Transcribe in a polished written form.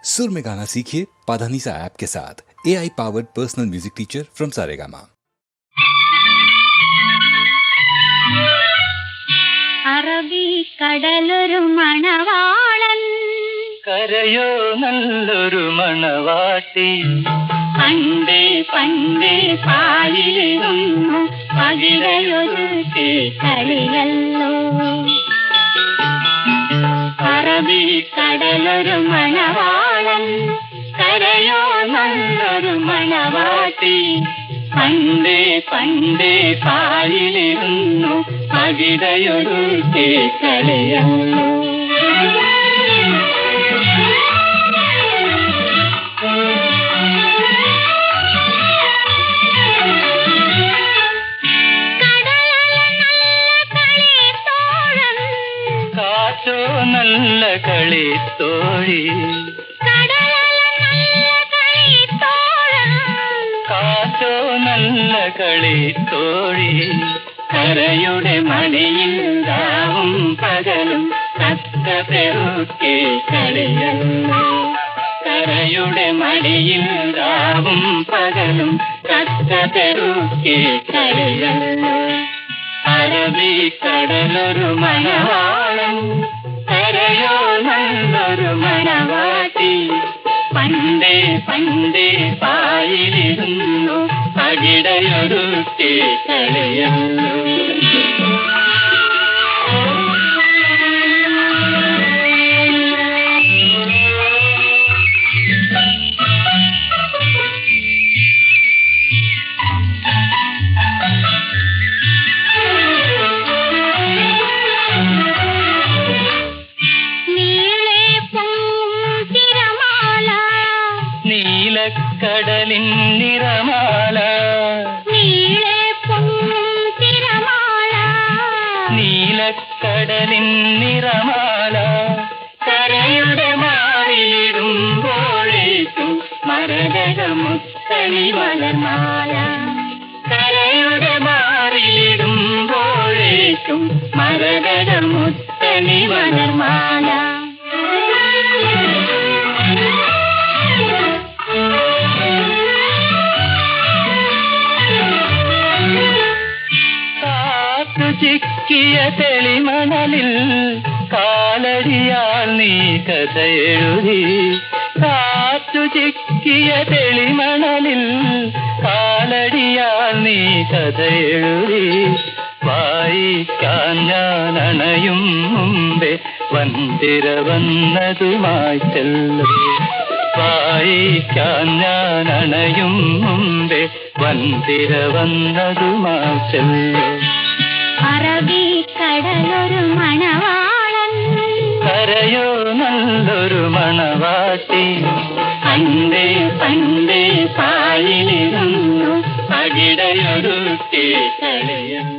सुर में गाना सीखिए पाधानीसा ऐप के साथ। AI powered personal music teacher from Saregama. അറബി കടലൊരു മണവാളൻ, കരയോ നല്ലൊരു മണവാട്ടി. പണ്ടേ പണ്ടേ പാലിരുന്നു പകിടയൊരു കളിയല്ലോ. അറബി കടലൊരു മണവാളൻ, കരയോ നല്ലൊരു മണവാട്ടി. പണ്ടേ പണ്ടേ പാലിരുന്നു പകിടയൊരു കളിയല്ലോ. കാറ്റോ നല്ല കളി തോഴി, കാറ്റോ നല്ല കളി തോഴി. കരയുടെ മടിയിൽ രാവും പകലും തത്ത പെറുക്കെ കളിയല്ലോ. കരയുടെ മടിയിൽ രാവും പകലും തത്ത പെറുക്കെ കളിയല്ലോ. അറബി കടലൊരു മണവാളൻ, കരയോ നല്ലൊരു മണവാട്ടി. പണ്ടേ പണ്ടേ പായിലിരുന്നു പകിടയൊരു കളിയല്ലോ. നീലക്കടലിൻ നിറമാല, നീലക്കടലിൻ നിറമാല. കരയുടെ മാറിയിടുമ്പോഴേക്കും മരകതമുത്തണി വളർമാല. കരയുടെ മാറിയിടുമ്പോഴേക്കും മരകതമുത്തണി വളർമാല. ചിക്കിയ തെളിമണലിൽ കാലടിയാൽ നീ കഥ എഴുതി. കാറ്റു ചിക്കിയ തെളിമണലിൽ കാലടിയാൽ നീ കഥ എഴുതി. വായിക്കാൻ ഞാൻ അണയും മുമ്പേ വന്തിര വന്നതുമായി ചെല്ലു. വായിക്കാൻ ഞാൻ അണയും മുമ്പേ വന്തിര വന്നതുമായി ചെല്ലു. അറബി കടലൊരു മണവാളൻ, കരയോ നല്ലൊരു മണവാട്ടി. പണ്ടേ പണ്ടേ പാലിരുന്നു പകിടയൊരു കളിയല്ലോ.